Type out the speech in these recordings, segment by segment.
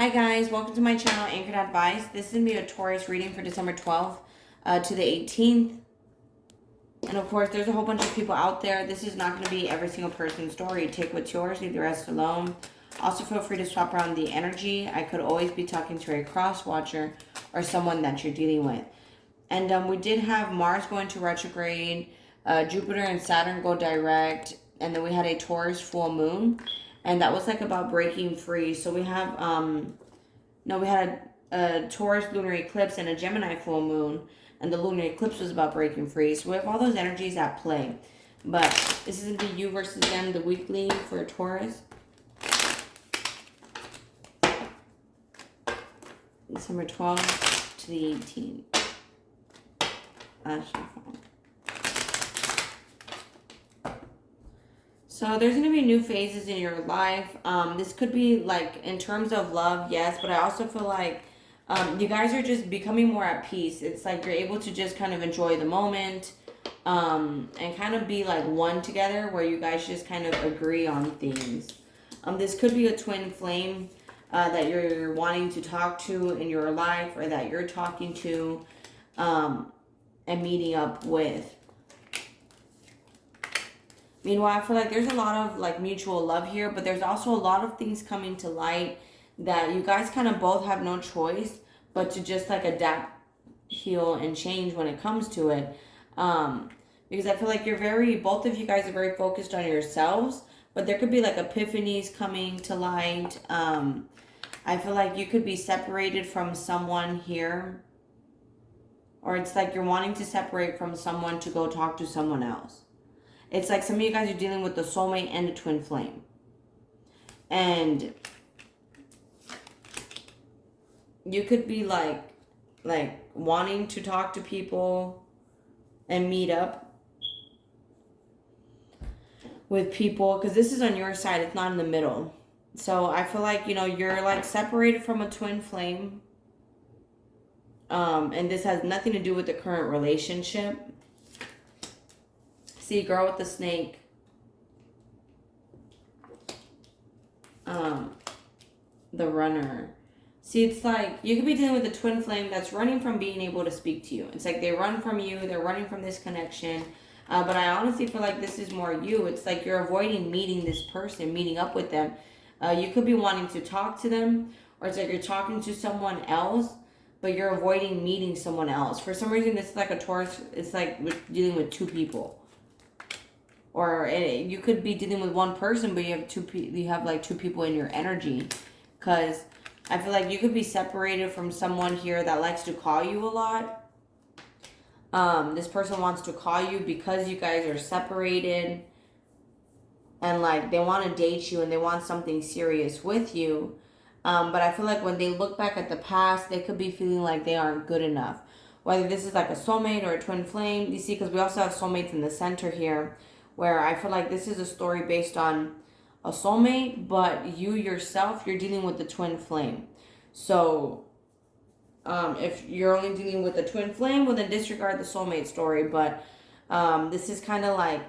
Hi guys, welcome to my channel, Anchored Advice. This is going to be a Taurus reading for December 12th to the 18th. And of course, there's a whole bunch of people out there. This is not going to be every single person's story. Take what's yours, leave the rest alone. Also, feel free to swap around the energy. I could always be talking to a cross watcher or someone that you're dealing with. And we did have Mars going to retrograde, Jupiter and Saturn go direct, and then we had a Taurus full moon. And that was like about breaking free. So we have, we had a Taurus lunar eclipse and a Gemini full moon. And the lunar eclipse was about breaking free. So we have all those energies at play. But this is the you versus them, the weekly for Taurus. December 12th to the 18th. That's your phone. So there's going to be new phases in your life. This could be like in terms of love, yes, but I also feel like you guys are just becoming more at peace. It's like you're able to just kind of enjoy the moment and kind of be like one together where you guys just kind of agree on things. This could be a twin flame that you're wanting to talk to in your life or that you're talking to and meeting up with. Meanwhile, I feel like there's a lot of like mutual love here, but there's also a lot of things coming to light that you guys kind of both have no choice but to just like adapt, heal, and change when it comes to it. Because I feel like both of you guys are very focused on yourselves, but there could be like epiphanies coming to light. I feel like you could be separated from someone here, or it's like you're wanting to separate from someone to go talk to someone else. It's like some of you guys are dealing with the soulmate and the twin flame. And you could be like wanting to talk to people and meet up with people. Because this is on your side. It's not in the middle. So I feel like, you're like separated from a twin flame. And this has nothing to do with the current relationship. See, girl with the snake. The runner. See, it's like you could be dealing with a twin flame that's running from being able to speak to you. It's like they run from you. They're running from this connection. But I honestly feel like this is more you. It's like you're avoiding meeting this person, meeting up with them. You could be wanting to talk to them, or it's like you're talking to someone else, but you're avoiding meeting someone else. For some reason, this is like a Taurus. It's like dealing with two people. Or you could be dealing with one person, but you have like two people in your energy. Because I feel like you could be separated from someone here that likes to call you a lot. This person wants to call you because you guys are separated. And like they want to date you and they want something serious with you. But I feel like when they look back at the past, they could be feeling like they aren't good enough. Whether this is like a soulmate or a twin flame. You see, because we also have soulmates in the center here. Where I feel like this is a story based on a soulmate, but you yourself, you're dealing with the twin flame. So, if you're only dealing with the twin flame, well then disregard the soulmate story. But this is kind of like,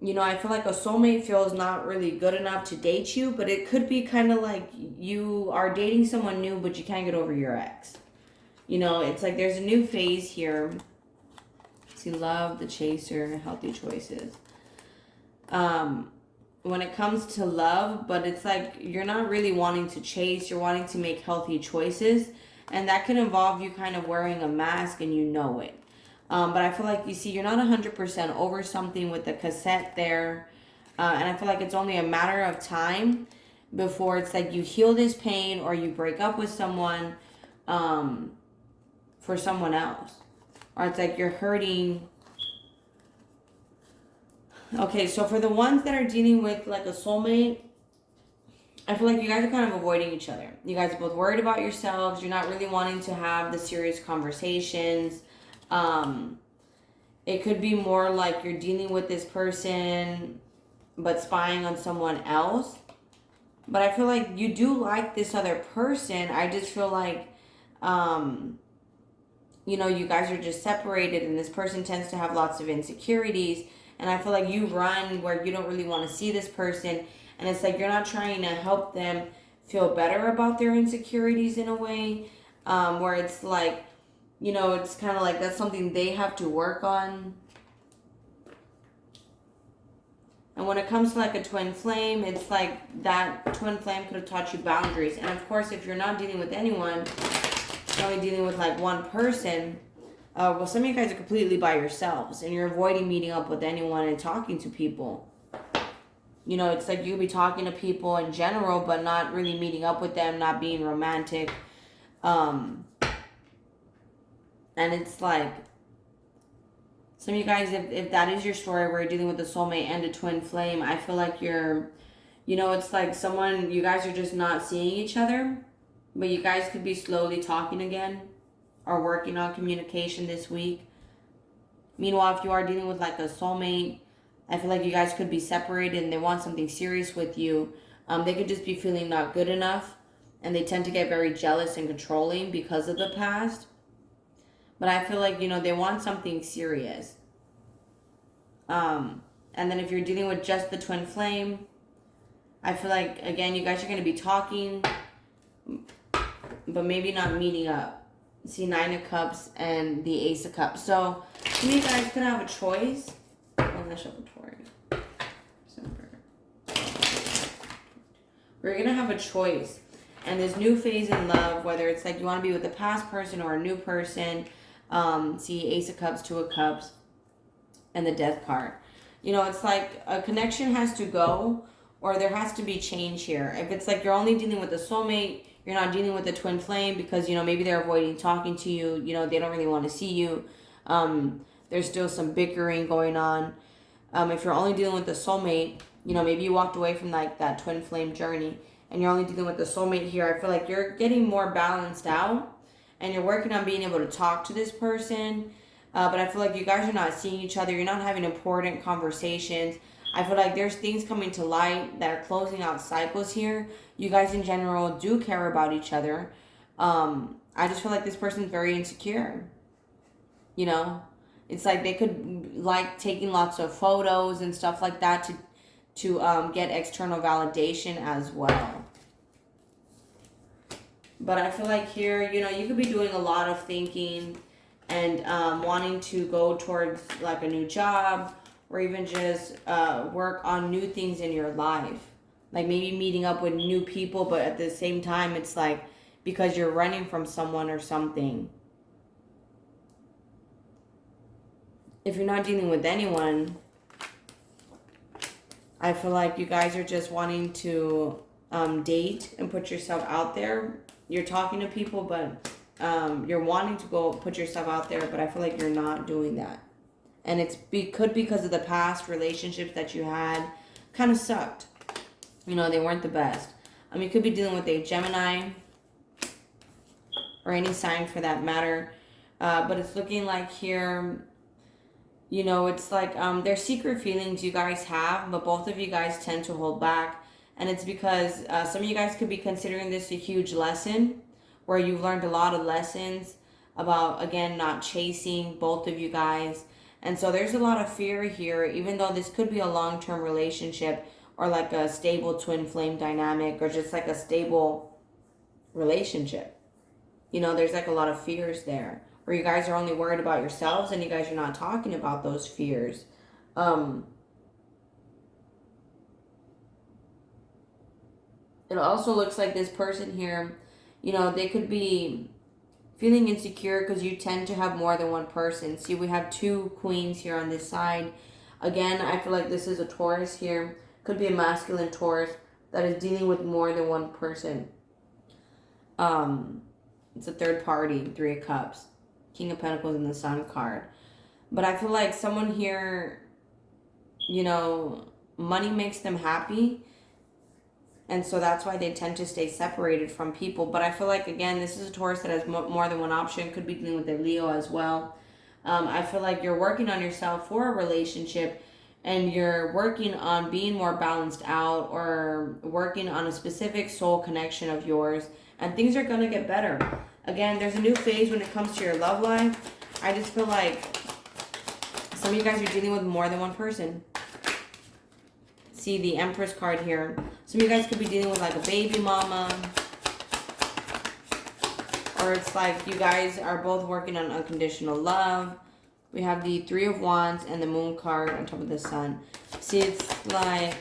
I feel like a soulmate feels not really good enough to date you, but it could be kind of like you are dating someone new, but you can't get over your ex. It's like there's a new phase here. See, love, the chaser, healthy choices. When it comes to love, but it's like you're not really wanting to chase, you're wanting to make healthy choices, and that can involve you kind of wearing a mask and you know it. But I feel like, you're not 100% over something with the cassette there, and I feel like it's only a matter of time before it's like you heal this pain or you break up with someone for someone else, or it's like you're hurting. Okay, so for the ones that are dealing with like a soulmate, I feel like you guys are kind of avoiding each other. You guys are both worried about yourselves. You're not really wanting to have the serious conversations. It could be more like you're dealing with this person but spying on someone else. But I feel like you do like this other person. I just feel like, you guys are just separated and this person tends to have lots of insecurities. And I feel like you run where you don't really want to see this person. And it's like you're not trying to help them feel better about their insecurities in a way, where it's like, you know, it's kind of like that's something they have to work on. And when it comes to like a twin flame, it's like that twin flame could have taught you boundaries. And of course, if you're not dealing with anyone, you're only dealing with like one person, well, some of you guys are completely by yourselves and you're avoiding meeting up with anyone and talking to people. You know, it's like you could be talking to people in general, but not really meeting up with them, not being romantic. And it's like, some of you guys, if that is your story where you're dealing with a soulmate and a twin flame, I feel like you're, you know, it's like someone, you guys are just not seeing each other, but you guys could be slowly talking again or working on communication this week. Meanwhile, if you are dealing with like a soulmate, I feel like you guys could be separated and they want something serious with you. They could just be feeling not good enough and they tend to get very jealous and controlling because of the past. But I feel like, you know, they want something serious. And then if you're dealing with just the twin flame, I feel like, again, you guys are going to be talking, but maybe not meeting up. See, 9 of Cups and the Ace of Cups. So, you guys could have a choice. We're going to have a choice. And this new phase in love, whether it's like you want to be with the past person or a new person, see Ace of Cups, 2 of Cups, and the Death card. You know, it's like a connection has to go or there has to be change here. If it's like you're only dealing with a soulmate, you're not dealing with a twin flame because, you know, maybe they're avoiding talking to you. You know, they don't really want to see you. There's still some bickering going on. If you're only dealing with the soulmate, you know, maybe you walked away from like that twin flame journey and you're only dealing with the soulmate here. I feel like you're getting more balanced out and you're working on being able to talk to this person. But I feel like you guys are not seeing each other. You're not having important conversations. I feel like there's things coming to light that are closing out cycles here. You guys in general do care about each other. I just feel like this person's very insecure. You know, it's like they could like taking lots of photos and stuff like that to get external validation as well. But I feel like here, you know, you could be doing a lot of thinking and wanting to go towards like a new job or even just work on new things in your life. Like maybe meeting up with new people, but at the same time, it's like because you're running from someone or something. If you're not dealing with anyone, I feel like you guys are just wanting to date and put yourself out there. You're talking to people, but you're wanting to go put yourself out there, but I feel like you're not doing that. And it's because of the past relationships that you had kind of sucked. You know, they weren't the best. You could be dealing with a Gemini or any sign for that matter. But it's looking like here, you know, it's like there's secret feelings you guys have, but both of you guys tend to hold back. And it's because some of you guys could be considering this a huge lesson where you've learned a lot of lessons about, again, not chasing, both of you guys. And so there's a lot of fear here, even though this could be a long-term relationship or like a stable twin flame dynamic or just like a stable relationship. You know, there's like a lot of fears there where you guys are only worried about yourselves and you guys are not talking about those fears. It also looks like this person here, you know, they could be feeling insecure because you tend to have more than one person. See, we have 2 queens here on this side. Again, I feel like this is a Taurus here. Could be a masculine Taurus that is dealing with more than one person. It's a third party, 3 of Cups, King of Pentacles, and the Sun card. But I feel like someone here, you know, money makes them happy. And so that's why they tend to stay separated from people. But I feel like, again, this is a Taurus that has more than one option. Could be dealing with a Leo as well. I feel like you're working on yourself for a relationship. And you're working on being more balanced out. Or working on a specific soul connection of yours. And things are going to get better. Again, there's a new phase when it comes to your love life. I just feel like some of you guys are dealing with more than one person. See, see the Empress card here. Some of you guys could be dealing with like a baby mama. Or it's like you guys are both working on unconditional love. We have the Three of Wands and the Moon card on top of the Sun. See, it's like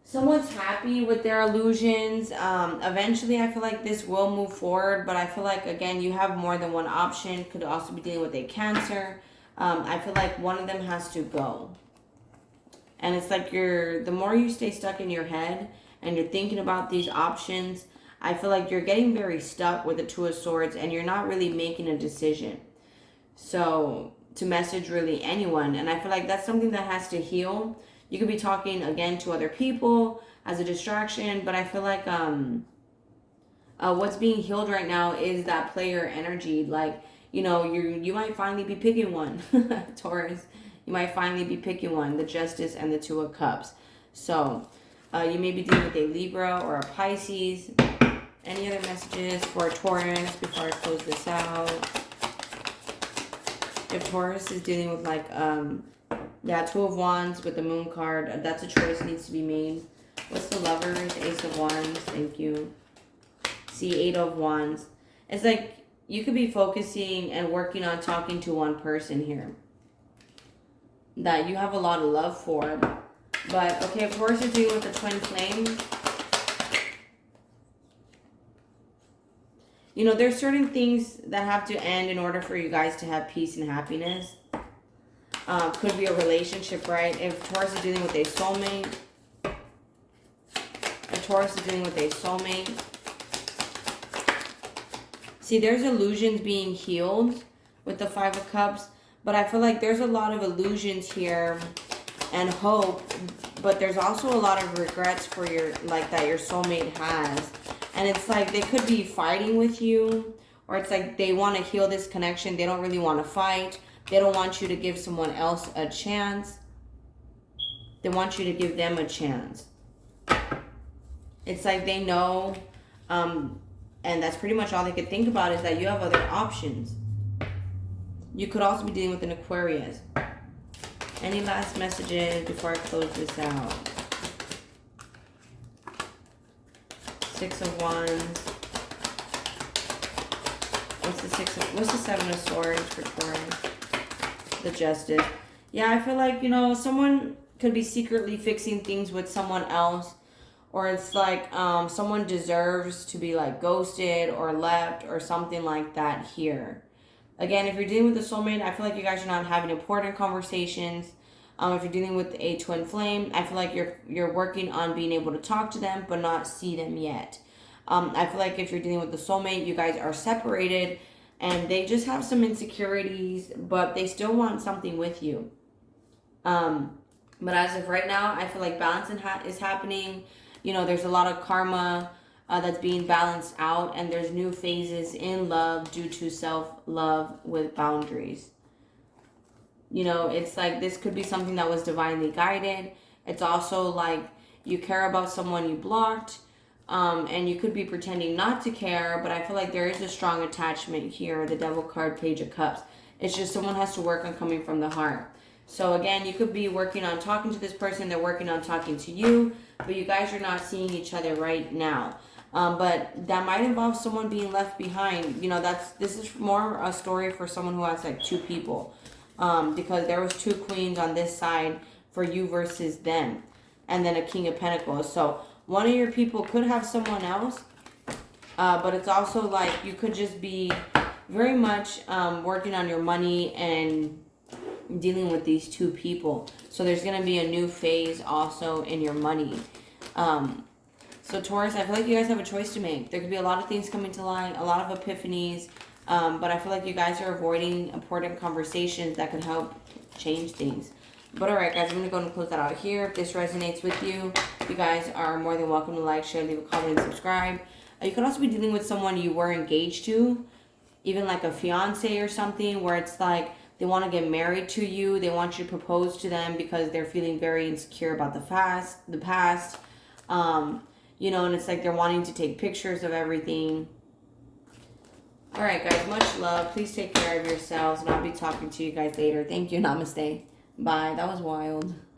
someone's happy with their illusions. Eventually, I feel like this will move forward. But I feel like, again, you have more than one option. Could also be dealing with a Cancer. I feel like one of them has to go. And it's like the more you stay stuck in your head and you're thinking about these options, I feel like you're getting very stuck with the Two of Swords and you're not really making a decision. So to message really anyone. And I feel like that's something that has to heal. You could be talking again to other people as a distraction. But I feel like what's being healed right now is that player energy. Like, you know, you might finally be picking one, Taurus. You might finally be picking one, the Justice and the Two of Cups. So you may be dealing with a Libra or a Pisces. Any other messages for Taurus before I close this out? If Taurus is dealing with like, Two of Wands with the Moon card, that's a choice that needs to be made. What's the Lovers? Ace of Wands, thank you. See, Eight of Wands. It's like you could be focusing and working on talking to one person here that you have a lot of love for. But, okay, of course, you're dealing with the twin flame. You know, there's certain things that have to end in order for you guys to have peace and happiness. Could be a relationship, right? If Taurus is dealing with a soulmate. If Taurus is dealing with a soulmate. See, there's illusions being healed with the Five of Cups. But I feel like there's a lot of illusions here and hope. But there's also a lot of regrets for that your soulmate has. And it's like they could be fighting with you. Or it's like they want to heal this connection. They don't really want to fight. They don't want you to give someone else a chance. They want you to give them a chance. It's like they know, and that's pretty much all they could think about is that you have other options. You could also be dealing with an Aquarius. Any last messages before I close this out? Six of Wands. What's the Seven of Swords for Taurus? The Justice. Yeah, I feel like, you know, someone could be secretly fixing things with someone else. Or it's like someone deserves to be like ghosted or left or something like that here. Again, if you're dealing with a soulmate, I feel like you guys are not having important conversations. If you're dealing with a twin flame, I feel like you're working on being able to talk to them but not see them yet. I feel like if you're dealing with the soulmate, you guys are separated and they just have some insecurities, but they still want something with you. But as of right now, I feel like balance is happening. You know, there's a lot of karma that's being balanced out, and there's new phases in love due to self-love with boundaries. You know, it's like this could be something that was divinely guided. It's also like you care about someone you blocked, and you could be pretending not to care, but I feel like there is a strong attachment here, the Devil card, Page of Cups. It's just someone has to work on coming from the heart. So again, you could be working on talking to this person, they're working on talking to you, but you guys are not seeing each other right now. But that might involve someone being left behind. You know, this is more a story for someone who has like two people. Because there was two queens on this side for you versus them. And then a King of Pentacles. So one of your people could have someone else. But it's also like you could just be very much working on your money and dealing with these two people. So there's going to be a new phase also in your money. So Taurus, I feel like you guys have a choice to make. There could be a lot of things coming to light, a lot of epiphanies. But I feel like you guys are avoiding important conversations that could help change things. But alright guys, I'm going to go and close that out here. If this resonates with you, you guys are more than welcome to like, share, leave a comment, and subscribe. You could also be dealing with someone you were engaged to, even like a fiance or something, where it's like they want to get married to you. They want you to propose to them because they're feeling very insecure about the past. You know, and it's like they're wanting to take pictures of everything. Alright guys, much love. Please take care of yourselves, and I'll be talking to you guys later. Thank you. Namaste. Bye. That was wild.